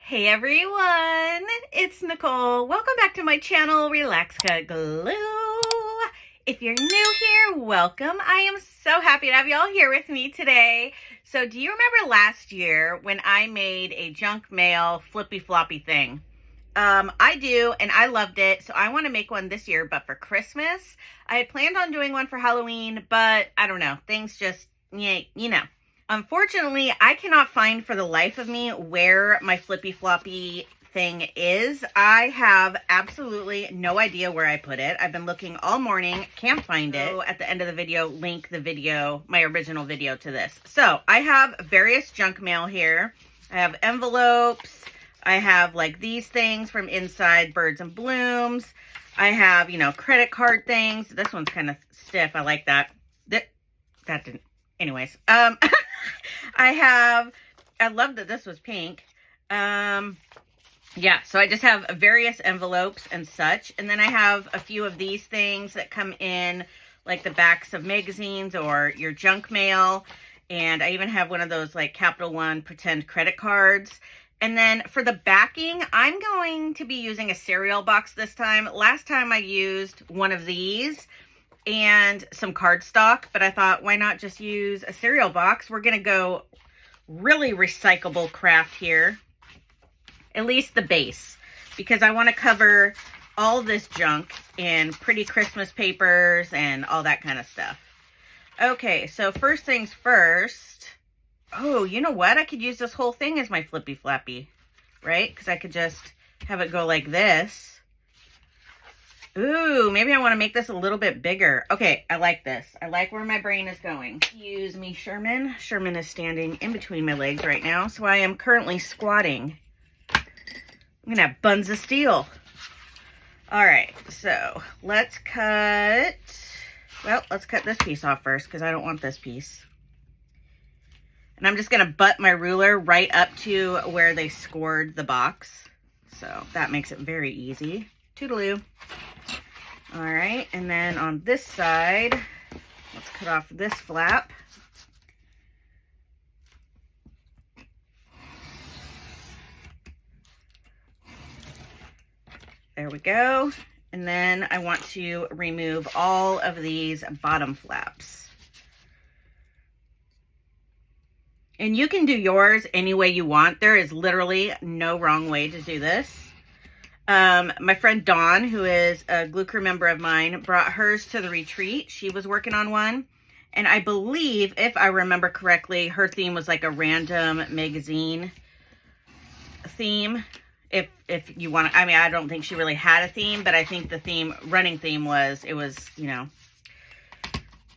Hey everyone, it's Nicole. Welcome back to my channel, Relax.Cut.Glue. If you're new here, welcome. I am so happy to have you all here with me today. So do you remember last year when I made a junk mail flippy floppy thing? I do, and I loved it, so I want to make one this year, but for Christmas. I had planned on doing one for Halloween, but I don't know, things just, you know. Unfortunately, I cannot find for the life of me where my flippy floppy thing is. I have absolutely no idea where I put it. I've been looking all morning, can't find it. So at the end of the video, link the video, my original video to this. So I have various junk mail here. I have envelopes. I have like these things from Inside Birds and Blooms. I have, you know, credit card things. This one's kind of stiff. I like that. That didn't. Anyways, I love that this was pink. Yeah, so I just have various envelopes and such. And then I have a few of these things that come in like the backs of magazines or your junk mail. And I even have one of those like Capital One pretend credit cards. And then for the backing, I'm going to be using a cereal box this time. Last time I used one of these and some cardstock, but I thought, why not just use a cereal box? We're going to go really recyclable craft here, at least the base, because I want to cover all this junk in pretty Christmas papers and all that kind of stuff. Okay, so first things first. Oh, you know what? I could use this whole thing as my flippy flappy, right? Because I could just have it go like this. Ooh, maybe I want to make this a little bit bigger. Okay, I like this. I like where my brain is going. Excuse me, Sherman. Sherman is standing in between my legs right now, so I am currently squatting. I'm going to have buns of steel. All right, so let's cut this piece off first because I don't want this piece. And I'm just going to butt my ruler right up to where they scored the box. So that makes it very easy. Toodaloo. All right, and then on this side, let's cut off this flap. There we go. And then I want to remove all of these bottom flaps. And you can do yours any way you want. There is literally no wrong way to do this. My friend Dawn, who is a glue crew member of mine, brought hers to the retreat. She was working on one. And I believe, if I remember correctly, her theme was like a random magazine theme. If you want to, I mean, I don't think she really had a theme, but I think the running theme was, it was, you know,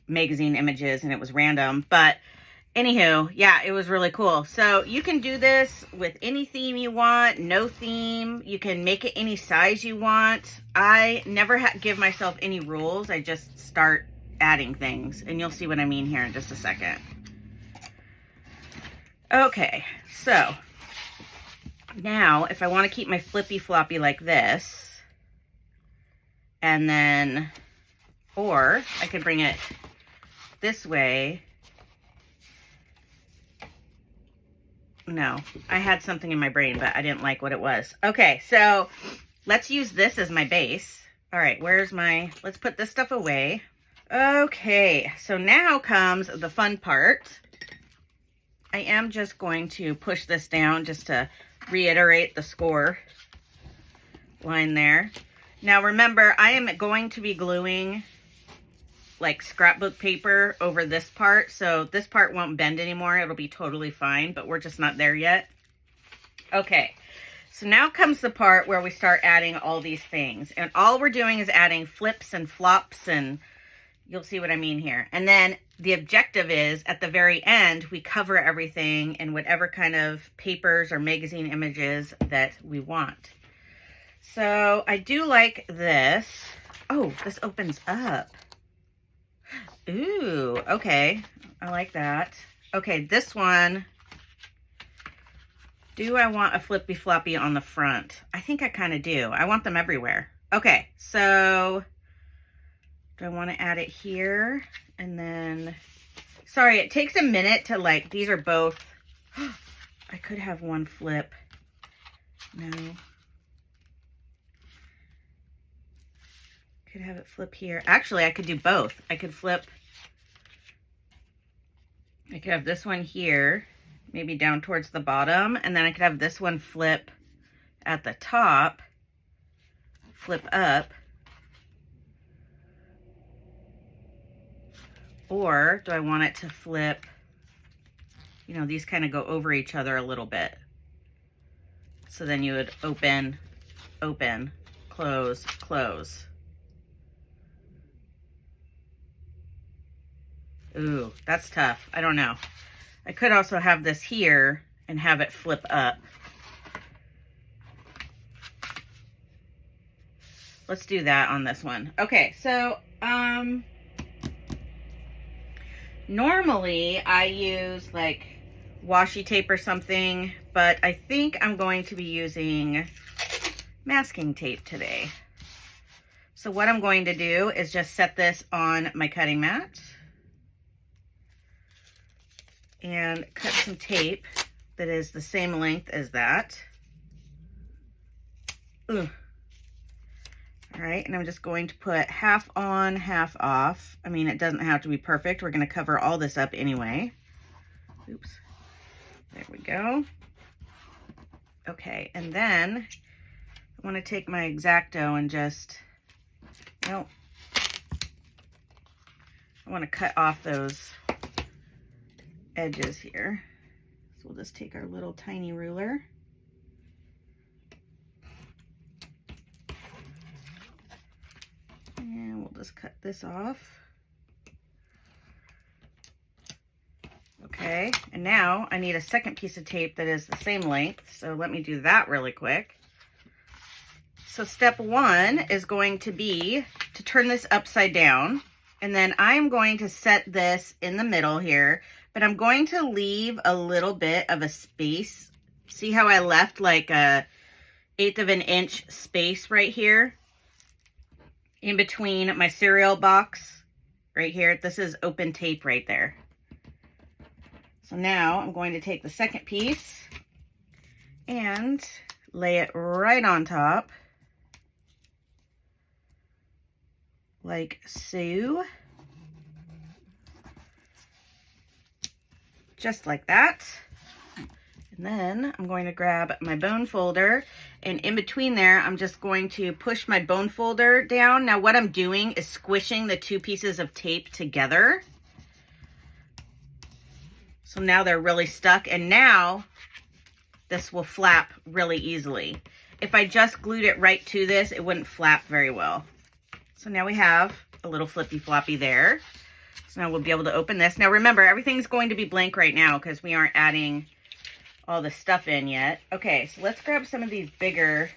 magazine images and it was random. But anywho, yeah, it was really cool. So you can do this with any theme you want, no theme. You can make it any size you want. I never give myself any rules. I just start adding things, and you'll see what I mean here in just a second. Okay, so now if I want to keep my flippy floppy like this, and then, or I could bring it this way. No, I had something in my brain, but I didn't like what it was. Okay, so let's use this as my base. All right, let's put this stuff away. Okay, so now comes the fun part. I am just going to push this down just to reiterate the score line there. Now remember, I am going to be gluing like scrapbook paper over this part, so this part won't bend anymore. It'll be totally fine, but we're just not there yet. Okay, so now comes the part where we start adding all these things, and all we're doing is adding flips and flops, and you'll see what I mean here. And then the objective is at the very end, we cover everything in whatever kind of papers or magazine images that we want. So I do like this. Oh, this opens up. Ooh, okay. I like that. Okay, this one. Do I want a flippy floppy on the front? I think I kind of do. I want them everywhere. Okay, so do I want to add it here? And then, sorry, it takes a minute to like, these are both, I could have one flip No. Could have it flip here. Actually, I could do both. I could have this one here, maybe down towards the bottom, and then I could have this one flip at the top, flip up. Or do I want it to flip, you know, these kind of go over each other a little bit. So then you would open, open, close, close. Ooh, that's tough. I don't know. I could also have this here and have it flip up. Let's do that on this one. Okay, so, normally I use like washi tape or something, but I think I'm going to be using masking tape today. So what I'm going to do is just set this on my cutting mat and cut some tape that is the same length as that. Ooh. All right, and I'm just going to put half on, half off. I mean, it doesn't have to be perfect. We're going to cover all this up anyway. Oops. There we go. Okay, and then I want to take my X-Acto and just, well, I want to cut off those edges here. So we'll just take our little tiny ruler. And we'll just cut this off. Okay, and now I need a second piece of tape that is the same length. So let me do that really quick. So step one is going to be to turn this upside down. And then I'm going to set this in the middle here, but I'm going to leave a little bit of a space. See how I left like a 1/8 of an inch space right here? In between my cereal box right here. This is open tape right there. So now I'm going to take the second piece and lay it right on top, like so. Just like that. And then I'm going to grab my bone folder, and in between there, I'm just going to push my bone folder down. Now what I'm doing is squishing the two pieces of tape together. So now they're really stuck, and now this will flap really easily. If I just glued it right to this, it wouldn't flap very well. So now we have a little flippy floppy there. So now we'll be able to open this. Now remember, everything's going to be blank right now because we aren't adding all the stuff in yet. Okay, so let's grab some of these bigger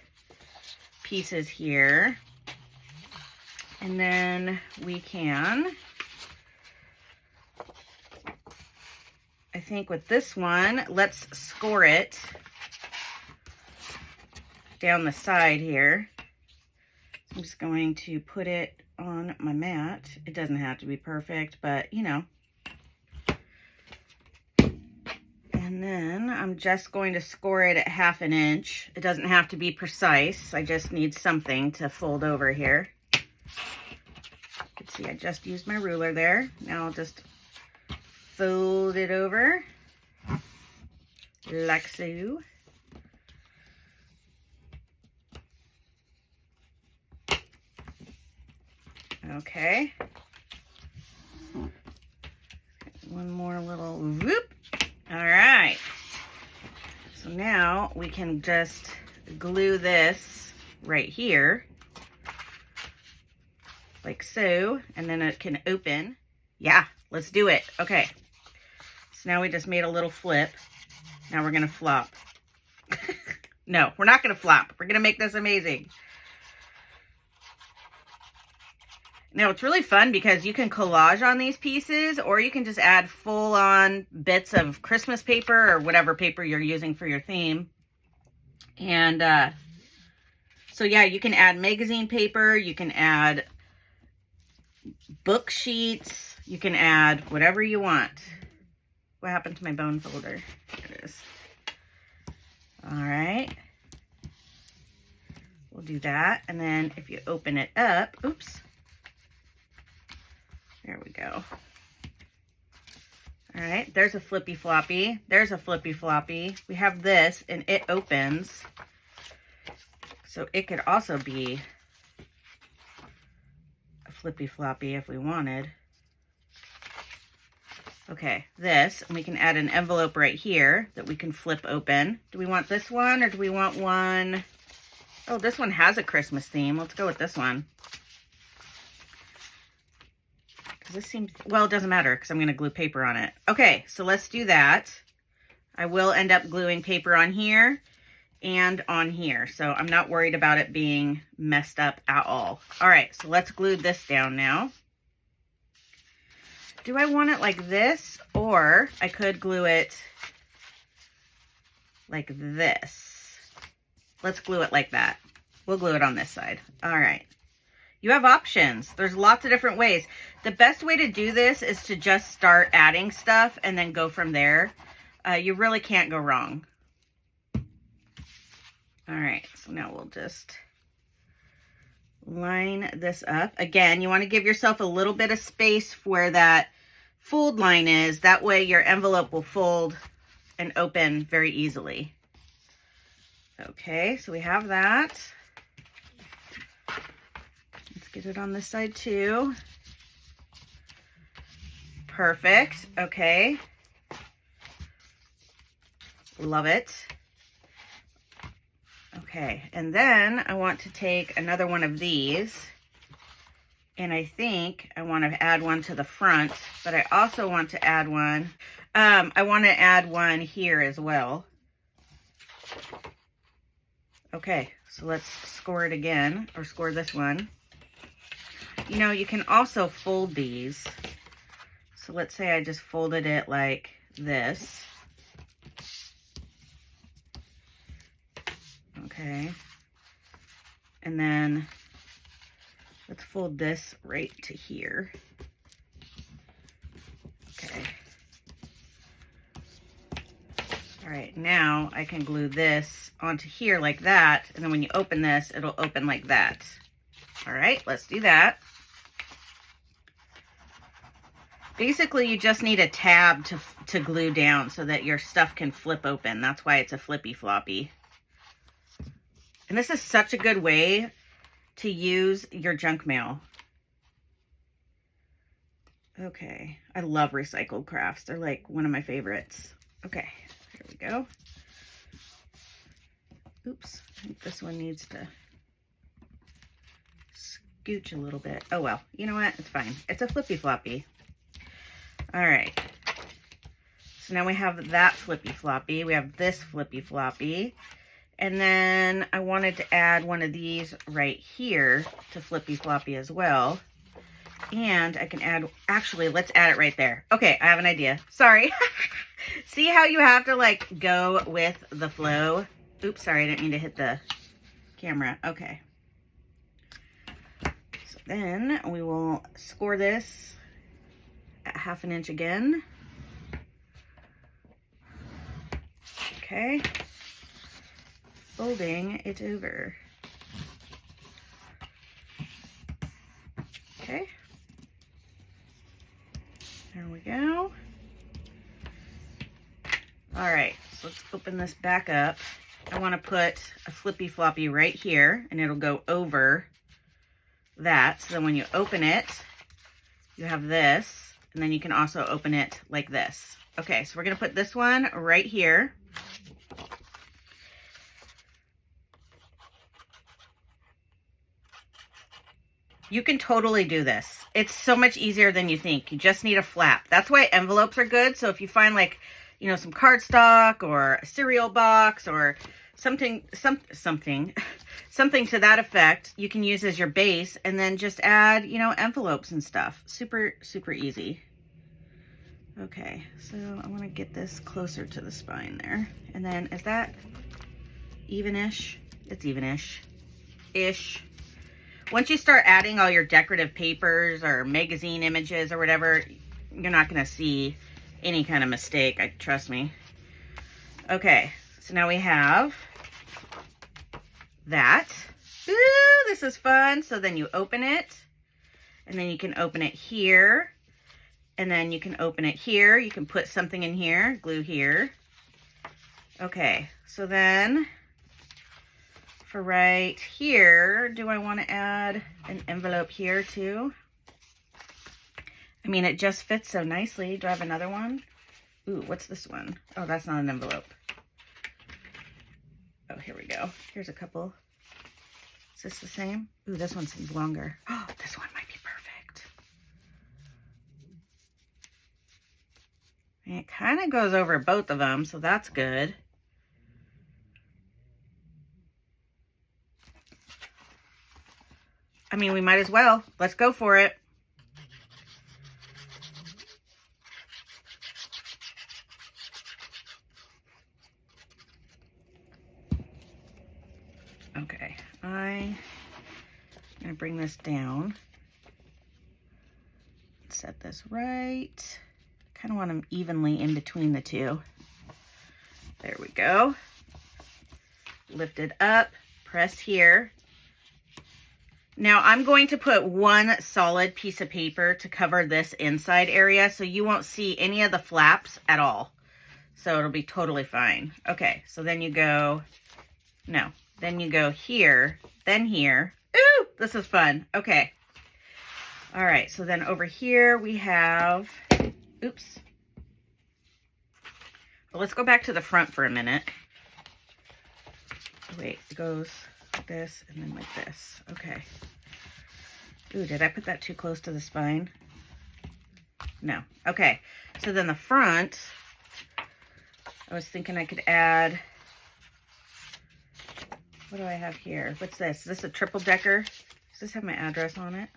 pieces here. And then we can, I think with this one, let's score it down the side here. So I'm just going to put it on my mat. It doesn't have to be perfect, but you know. And then I'm just going to score it at 1/2 inch. It doesn't have to be precise. I just need something to fold over here. You can see I just used my ruler there. Now I'll just fold it over like so. Okay. One more little whoop. All right. So now we can just glue this right here, like so, and then it can open. Yeah, let's do it. Okay. So now we just made a little flip. Now we're going to flop. No, we're not going to flop. We're going to make this amazing. Now, it's really fun because you can collage on these pieces, or you can just add full-on bits of Christmas paper or whatever paper you're using for your theme. And so, yeah, you can add magazine paper. You can add book sheets. You can add whatever you want. What happened to my bone folder? There it is. All right. We'll do that. And then if you open it up, oops, there we go. All right, there's a Flippy Floppy. There's a Flippy Floppy. We have this, and it opens. So it could also be a Flippy Floppy if we wanted. Okay, this, and we can add an envelope right here that we can flip open. Do we want this one, or do we want one? Oh, this one has a Christmas theme. Let's go with this one. Because this seems, well, it doesn't matter because I'm going to glue paper on it. Okay, so let's do that. I will end up gluing paper on here and on here. So I'm not worried about it being messed up at all. All right, so let's glue this down now. Do I want it like this, or I could glue it like this? Let's glue it like that. We'll glue it on this side. All right. You have options. There's lots of different ways. The best way to do this is to just start adding stuff and then go from there. You really can't go wrong. All right, so now we'll just line this up. Again, you want to give yourself a little bit of space where that fold line is. That way your envelope will fold and open very easily. Okay, so we have that. Let's get it on this side too. Perfect. Okay. Love it. Okay, and then I want to take another one of these, and I think I want to add one to the front, but I also want to add one. I want to add one here as well. Okay, so let's score it again, or score this one. You know, you can also fold these. So let's say I just folded it like this. Okay, and then let's fold this right to here. Okay. All right, now I can glue this onto here like that, and then when you open this, it'll open like that. All right, let's do that. Basically, you just need a tab to glue down so that your stuff can flip open. That's why it's a Flippy Floppy. And this is such a good way to use your junk mail. Okay, I love recycled crafts. They're like one of my favorites. Okay, here we go. Oops, I think this one needs to scooch a little bit. Oh well, you know what? It's fine. It's a Flippy Floppy. All right. So now we have that Flippy Floppy. We have this Flippy Floppy. And then I wanted to add one of these right here to Flippy Floppy as well. And I can add, actually, let's add it right there. Okay, I have an idea. Sorry. See how you have to like go with the flow? Oops, sorry, I didn't mean to hit the camera. Okay. So then we will score this at 1/2 inch again. Okay. Folding it over. Okay. There we go. All right, so let's open this back up. I want to put a Flippy Floppy right here, and it'll go over that. So then when you open it, you have this, and then you can also open it like this. Okay, so we're going to put this one right here. You can totally do this. It's so much easier than you think. You just need a flap. That's why envelopes are good. So if you find like, you know, some cardstock or a cereal box or something to that effect, you can use as your base and then just add, you know, envelopes and stuff. Super, super easy. Okay, so I want to get this closer to the spine there. And then is that evenish? It's evenish-ish. Once you start adding all your decorative papers or magazine images or whatever, you're not going to see any kind of mistake, trust me. Okay, so now we have that. Ooh, this is fun. So then you open it, and then you can open it here, and then you can open it here. You can put something in here, glue here. Okay, so then for right here, do I want to add an envelope here too? I mean, it just fits so nicely. Do I have another one? Ooh, what's this one? Oh, that's not an envelope. Oh, here we go. Here's a couple. Is this the same? Ooh, this one seems longer. Oh, this one might be perfect. And it kind of goes over both of them, so that's good. I mean, we might as well. Let's go for it. Okay, I'm gonna bring this down. Set this right. Kind of want them evenly in between the two. There we go. Lift it up, press here. Now I'm going to put one solid piece of paper to cover this inside area so you won't see any of the flaps at all. So it'll be totally fine. Okay, so then you go, no, then you go here, then here. Ooh, this is fun. Okay. All right, so then over here we have, oops. Well, let's go back to the front for a minute. Wait, it goes like this and then like this. Okay. Ooh, did I put that too close to the spine? No. Okay. So then the front, I was thinking I could add, what do I have here? What's this? Is this a triple decker? Does this have my address on it?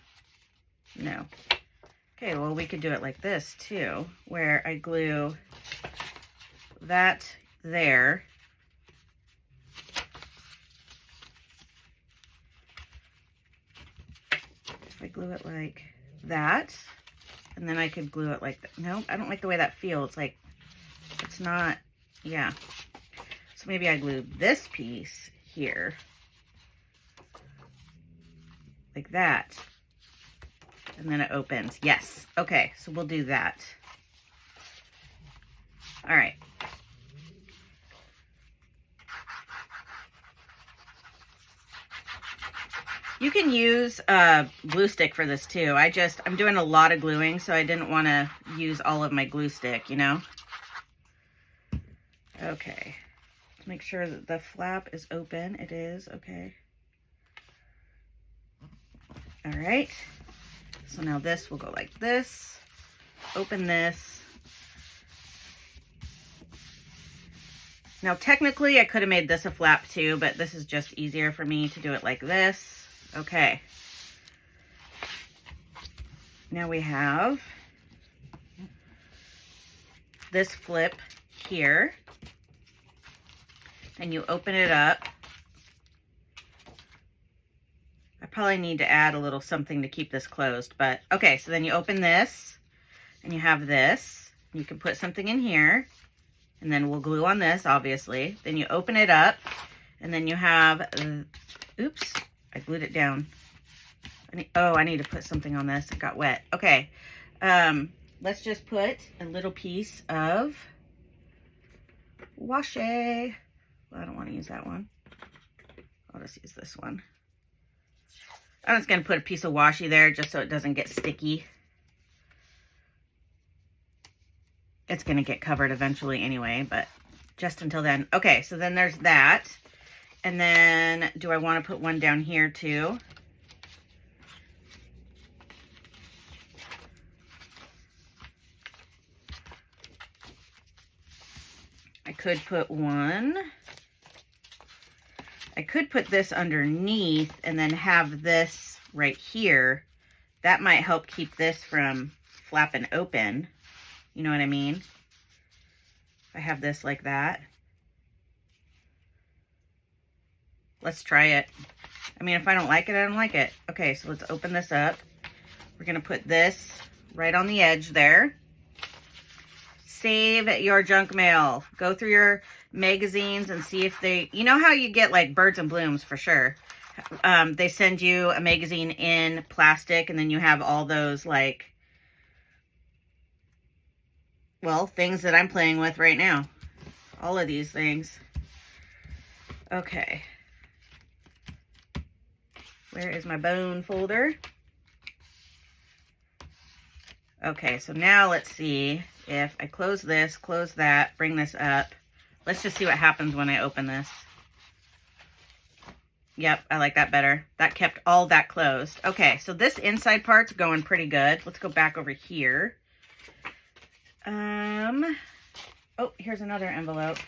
No. Okay, well, we could do it like this too, where I glue that there. If I glue it like that, and then I could glue it like that. No, I don't like the way that feels. Like, it's not, yeah. So maybe I glue this piece here, like that, and then it opens. Yes. Okay, so we'll do that. All right. You can use a glue stick for this too. I'm doing a lot of gluing, so I didn't want to use all of my glue stick, you know? Okay. Let's make sure that the flap is open. It is, okay. All right. So now this will go like this. Open this. Now technically I could have made this a flap too, but this is just easier for me to do it like this. Okay. Now we have this flip here, and you open it up. I probably need to add a little something to keep this closed, but okay, so then you open this and you have this. You can put something in here, and then we'll glue on this, obviously. Then you open it up, and then you have, oops, I glued it down. I need to put something on this. It got wet. Okay. Let's just put a little piece of washi. Well, I don't want to use that one. I'll just use this one. I'm just going to put a piece of washi there just so it doesn't get sticky. It's going to get covered eventually anyway, but just until then. Okay, so then there's that. And then, do I want to put one down here too? I could put one. I could put this underneath and then have this right here. That might help keep this from flapping open. You know what I mean? If I have this like that. Let's try it. I mean, if I don't like it, I don't like it. Okay, so let's open this up. We're going to put this right on the edge there. Save your junk mail. Go through your magazines and see if they, you know how you get like birds and blooms for sure. They send you a magazine in plastic, and then you have all those, like, well, things that I'm playing with right now. All of these things. Okay. Where is my bone folder? Okay, so now let's see if I close this, close that, bring this up. Let's just see what happens when I open this. Yep, I like that better. That kept all that closed. Okay, so this inside part's going pretty good. Let's go back over here. Oh, here's another envelope.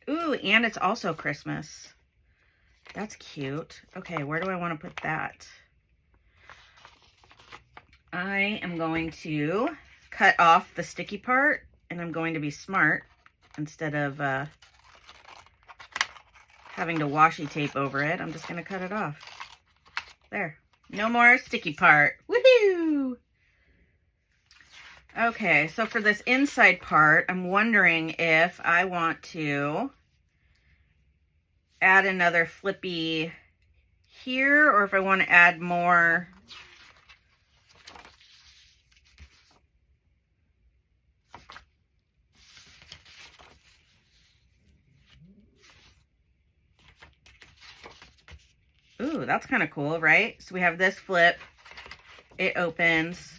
Ooh, and it's also Christmas. That's cute. Okay, where do I want to put that? I am going to cut off the sticky part, and I'm going to be smart instead of having to washi tape over it. I'm just going to cut it off. There. No more sticky part. Woohoo! Okay, so for this inside part, I'm wondering if I want to add another Flippy here, or if I want to add more. Ooh, that's kind of cool, right? So we have this flip. It opens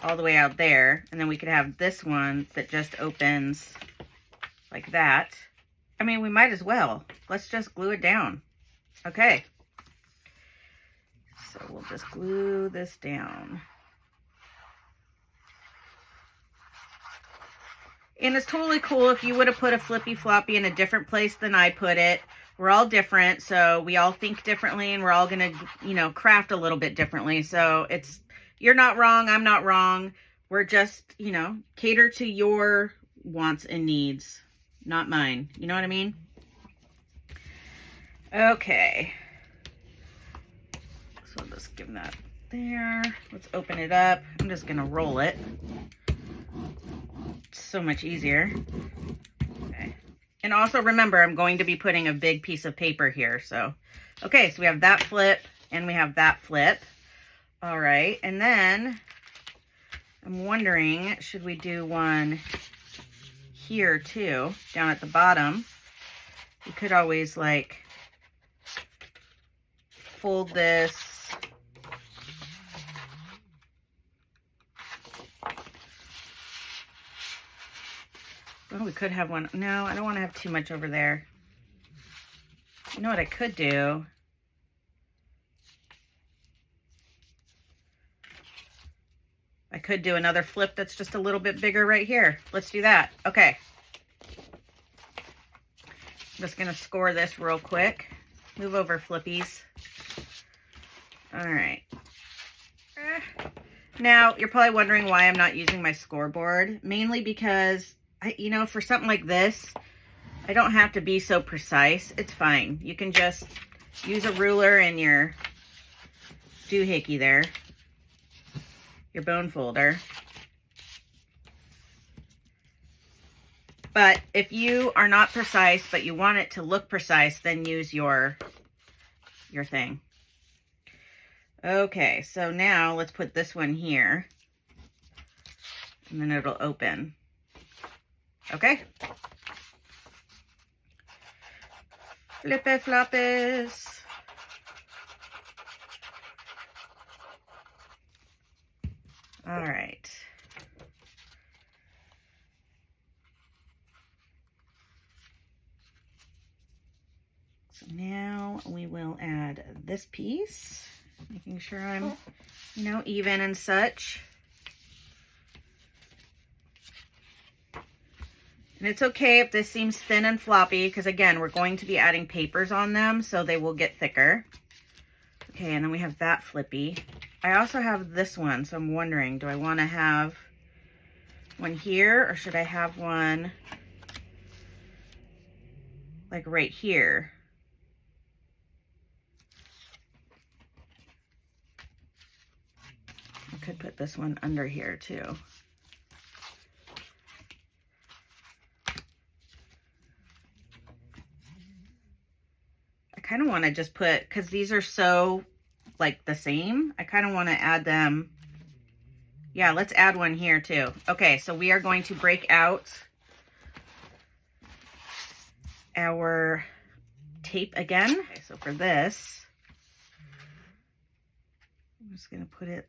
all the way out there, and then we could have this one that just opens like that. I mean, we might as well. Let's just glue it down. Okay. So we'll just glue this down. And it's totally cool if you would have put a Flippy Floppy in a different place than I put it. We're all different, so we all think differently, and we're all going to, you know, craft a little bit differently. So it's, you're not wrong, I'm not wrong. We're just, you know, cater to your wants and needs, not mine. You know what I mean? Okay. So I'll just give that there. Let's open it up. I'm just going to roll it. It's so much easier. Okay. And also remember, I'm going to be putting a big piece of paper here. So, okay, so we have that flip and we have that flip. All right, and then I'm wondering, should we do one here too, down at the bottom? You could always like fold this. Oh, we could have one. No, I don't want to have too much over there. You know what I could do? I could do another flip that's just a little bit bigger right here. Let's do that. Okay. I'm just going to score this real quick. Move over, Flippies. All right. Now, you're probably wondering why I'm not using my scoreboard. Mainly because, you know, for something like this, I don't have to be so precise. It's fine. You can just use a ruler and your doohickey there. Your bone folder. But if you are not precise, but you want it to look precise, then use your thing. Okay, so now let's put this one here. And then it'll open. Okay? Flippy floppies. All right. So now we will add this piece, making sure I'm, you know, even and such. And it's okay if this seems thin and floppy, because again, we're going to be adding papers on them, so they will get thicker. Okay, and then we have that Flippy. I also have this one, so I'm wondering, do I want to have one here, or should I have one like right here? I could put this one under here too. I kind of want to just put, because these are so like the same, I kind of want to add them. Yeah, let's add one here too. Okay, so we are going to break out our tape again. Okay, so for this, I'm just going to put it,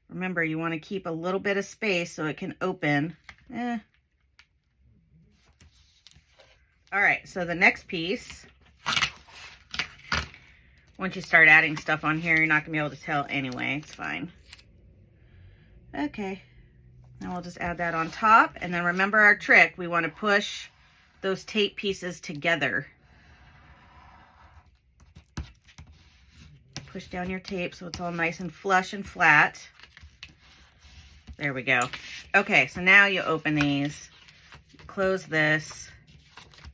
remember you want to keep a little bit of space so it can open. All right, so the next piece, once you start adding stuff on here, you're not gonna be able to tell anyway, it's fine. Okay, now we'll just add that on top, and then remember our trick, we wanna push those tape pieces together. Push down your tape so it's all nice and flush and flat. There we go. Okay, so now you open these, close this,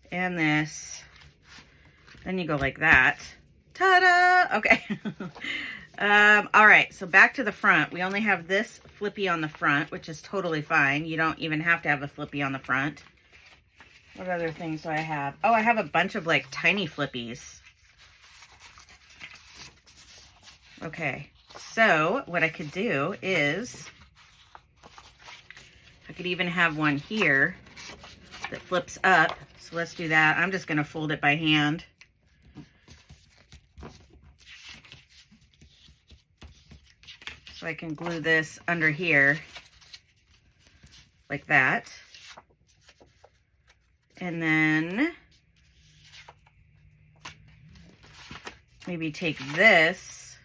and this, then you go like that. Ta-da! Okay. All right, so back to the front. We only have this Flippy on the front, which is totally fine. You don't even have to have a Flippy on the front. What other things do I have? Oh, I have a bunch of like tiny Flippies. Okay, so what I could do is, I could even have one here that flips up. So let's do that. I'm just going to fold it by hand. So I can glue this under here like that. And then maybe take this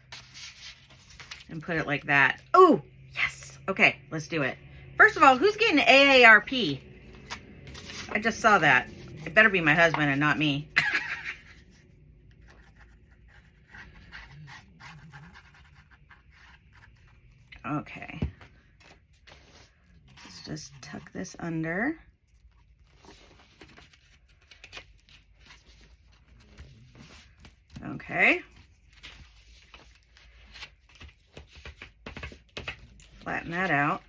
and put it like that. Oh, yes. Okay, let's do it. First of all, who's getting AARP? I just saw that. It better be my husband and not me. Okay. Let's just tuck this under. Okay. Flatten that out.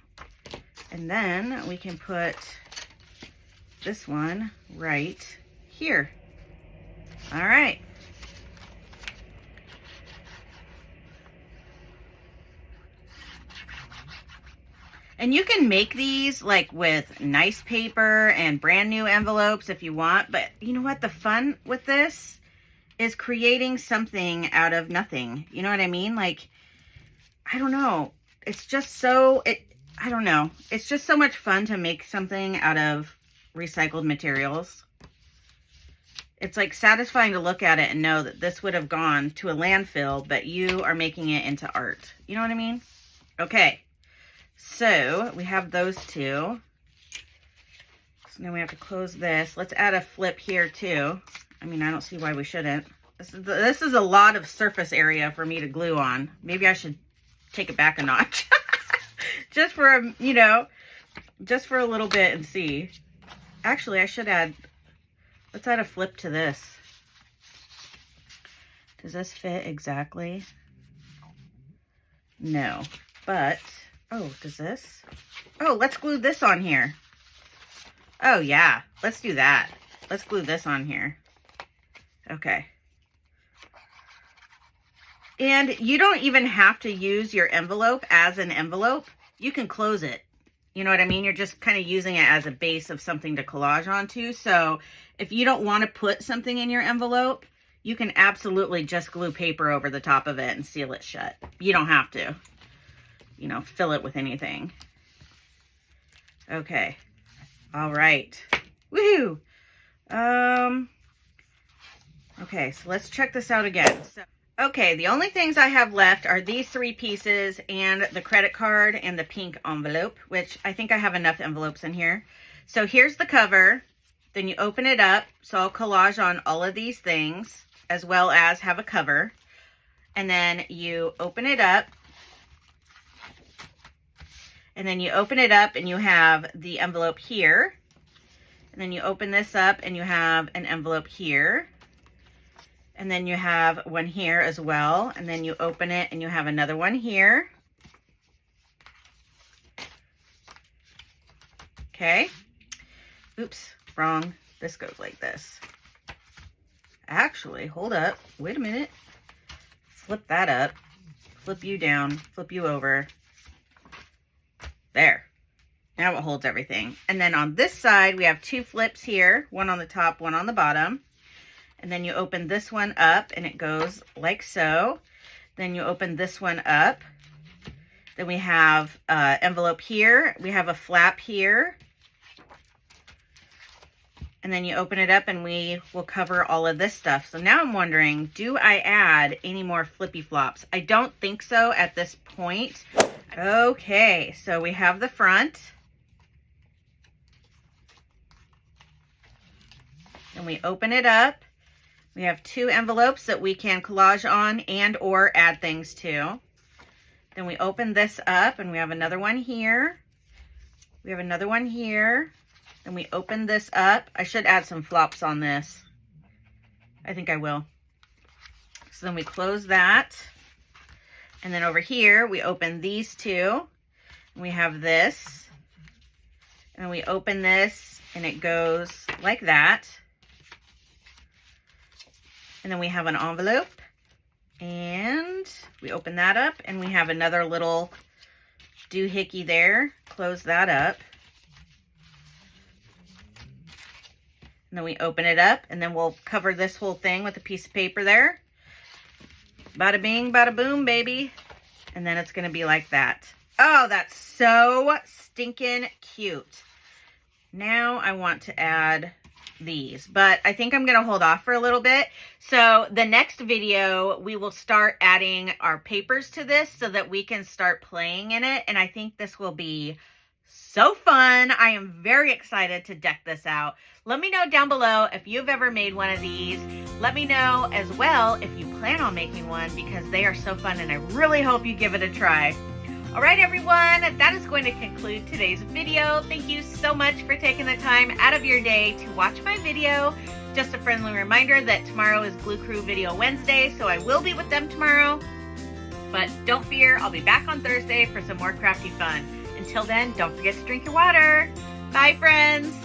And then we can put this one right here. All right. And you can make these like with nice paper and brand new envelopes if you want, but you know what? The fun with this is creating something out of nothing. You know what I mean? Like, I don't know. It's just so, I don't know. It's just so much fun to make something out of recycled materials. It's like satisfying to look at it and know that this would have gone to a landfill, but you are making it into art. You know what I mean? Okay. So we have those two. So now we have to close this. Let's add a flip here too. I mean, I don't see why we shouldn't. This is a lot of surface area for me to glue on. Maybe I should take it back a notch. Just for, you know, just for a little bit and see. Actually, I should add, let's add a flip to this. Does this fit exactly? No, but, oh, does this? Oh, let's glue this on here. Oh yeah, let's do that. Let's glue this on here. Okay. And you don't even have to use your envelope as an envelope. You can close it. You know what I mean? You're just kind of using it as a base of something to collage onto. So if you don't want to put something in your envelope, you can absolutely just glue paper over the top of it and seal it shut. You don't have to, you know, fill it with anything. Okay. All right. Woohoo! Okay, so let's check this out again. Okay, the only things I have left are these three pieces and the credit card and the pink envelope, which I think I have enough envelopes in here. So here's the cover. Then you open it up. So I'll collage on all of these things as well as have a cover. And then you open it up. And then you open it up and you have the envelope here. And then you open this up and you have an envelope here. And then you have one here as well. And then you open it and you have another one here. Okay. Oops, wrong. This goes like this. actually, hold up. Wait a minute. Flip that up. Flip you down. Flip you over. There. Now it holds everything. And then on this side, we have 2 flips here. One on the top, one on the bottom. And then you open this one up and it goes like so. Then you open this one up. Then we have an envelope here. We have a flap here. And then you open it up and we will cover all of this stuff. So now I'm wondering, do I add any more flippy flops? I don't think so at this point. Okay, so we have the front. And we open it up. We have 2 envelopes that we can collage on and or add things to. Then we open this up and we have another one here. We have another one here. Then we open this up. I should add some flops on this. I think I will. So then we close that. And then over here, we open these 2. We have this. And we open this and it goes like that. And then we have an envelope. And we open that up and we have another little doohickey there. Close that up. And then we open it up and then we'll cover this whole thing with a piece of paper there. Bada bing, bada boom, baby. And then it's going to be like that. Oh, that's so stinking cute. Now I want to add these, but I think I'm going to hold off for a little bit. So the next video, we will start adding our papers to this so that we can start playing in it. And I think this will be so fun. I am very excited to deck this out. Let me know down below if you've ever made one of these. Let me know as well if you plan on making one because they are so fun and I really hope you give it a try. All right, everyone, that is going to conclude today's video. Thank you so much for taking the time out of your day to watch my video. Just a friendly reminder that tomorrow is Glue Crew Video Wednesday, so I will be with them tomorrow. But don't fear, I'll be back on Thursday for some more crafty fun. Until then, don't forget to drink your water. Bye, friends.